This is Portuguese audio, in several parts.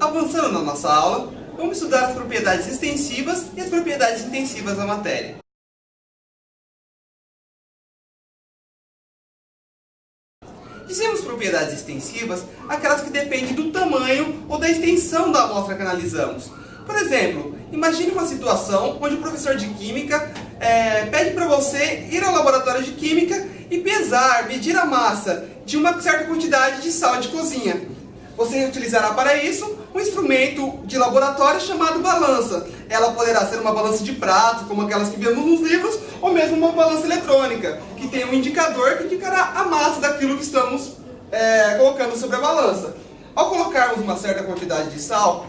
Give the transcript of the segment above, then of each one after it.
Avançando na nossa aula, vamos estudar as propriedades extensivas e as propriedades intensivas da matéria. Dizemos propriedades extensivas aquelas que dependem do tamanho ou da extensão da amostra que analisamos. Por exemplo, imagine uma situação onde o professor de Química pede para você ir ao laboratório de Química e medir a massa de uma certa quantidade de sal de cozinha. Você utilizará para isso um instrumento de laboratório chamado balança. Ela poderá ser uma balança de prato, como aquelas que vemos nos livros, ou mesmo uma balança eletrônica, que tem um indicador que indicará a massa daquilo que estamos colocando sobre a balança. Ao colocarmos uma certa quantidade de sal,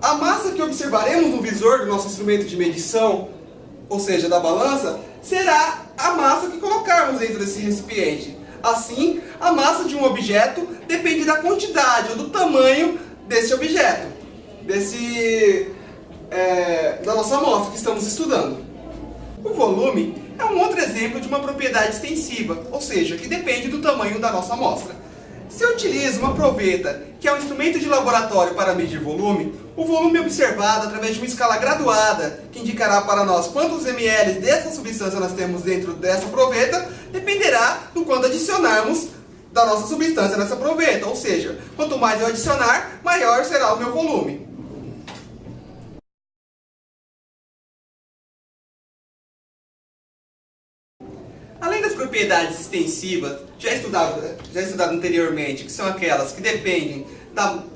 a massa que observaremos no visor do nosso instrumento de medição, ou seja, da balança, será a massa que colocarmos dentro desse recipiente. Assim, a massa de um objeto depende da quantidade ou do tamanho desse objeto, da nossa amostra que estamos estudando. O volume é um outro exemplo de uma propriedade extensiva, ou seja, que depende do tamanho da nossa amostra. Se eu utilizo uma proveta, que é um instrumento de laboratório para medir volume, o volume observado através de uma escala graduada, que indicará para nós quantos ml dessa substância nós temos dentro dessa proveta, dependerá do quanto adicionarmos da nossa substância nessa proveta, ou seja, quanto mais eu adicionar, maior será o meu volume. Além das propriedades extensivas, já estudado anteriormente, que são aquelas que dependem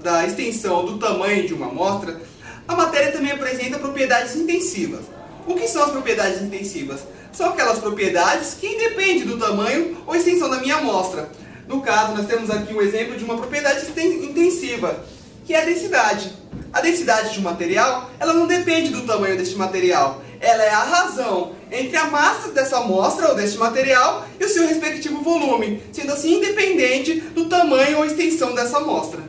da extensão ou do tamanho de uma amostra, a matéria também apresenta propriedades intensivas. O que são as propriedades intensivas? São aquelas propriedades que independem do tamanho ou extensão da minha amostra. No caso, nós temos aqui um exemplo de uma propriedade intensiva, que é a densidade. A densidade de um material, ela não depende do tamanho deste material. Ela é a razão entre a massa dessa amostra ou deste material e o seu respectivo volume, sendo assim independente do tamanho ou extensão dessa amostra.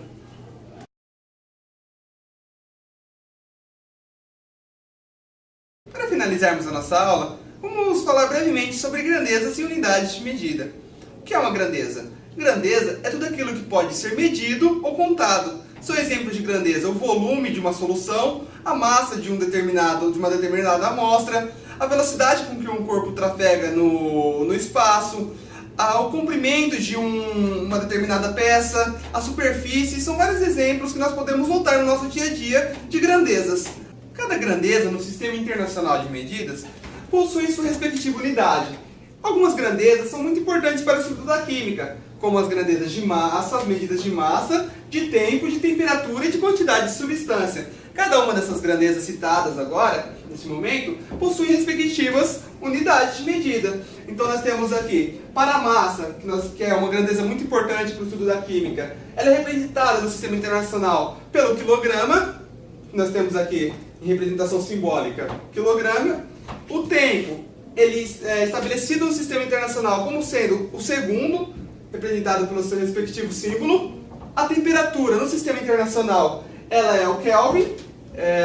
Para finalizarmos a nossa aula, vamos falar brevemente sobre grandezas e unidades de medida. O que é uma grandeza? Grandeza é tudo aquilo que pode ser medido ou contado. São exemplos de grandeza o volume de uma solução, a massa de uma determinada amostra, a velocidade com que um corpo trafega no espaço, o comprimento de uma determinada peça, a superfície. São vários exemplos que nós podemos voltar no nosso dia a dia de grandezas. Cada grandeza no Sistema Internacional de Medidas possui sua respectiva unidade. Algumas grandezas são muito importantes para o estudo da química, como as grandezas de massa, as medidas de massa, de tempo, de temperatura e de quantidade de substância. Cada uma dessas grandezas citadas agora, nesse momento, possui respectivas unidades de medida. Então nós temos aqui, para a massa, que é uma grandeza muito importante para o estudo da química, ela é representada no Sistema Internacional pelo quilograma. Nós temos aqui, em representação simbólica, quilograma. O tempo, ele é estabelecido no Sistema Internacional como sendo o segundo, representado pelo seu respectivo símbolo. A temperatura no Sistema Internacional, ela é o Kelvin,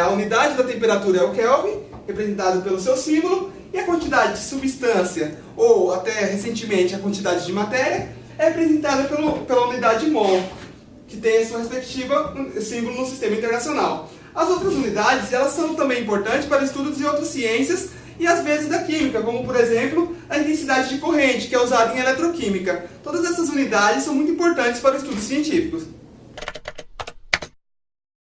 a unidade da temperatura é o Kelvin, representado pelo seu símbolo, e a quantidade de substância, ou até recentemente a quantidade de matéria, é representada pela unidade mol, que tem a sua respectiva símbolo no Sistema Internacional. As outras unidades, elas são também importantes para estudos de outras ciências e às vezes da química, como por exemplo a intensidade de corrente, que é usada em eletroquímica. Todas essas unidades são muito importantes para estudos científicos.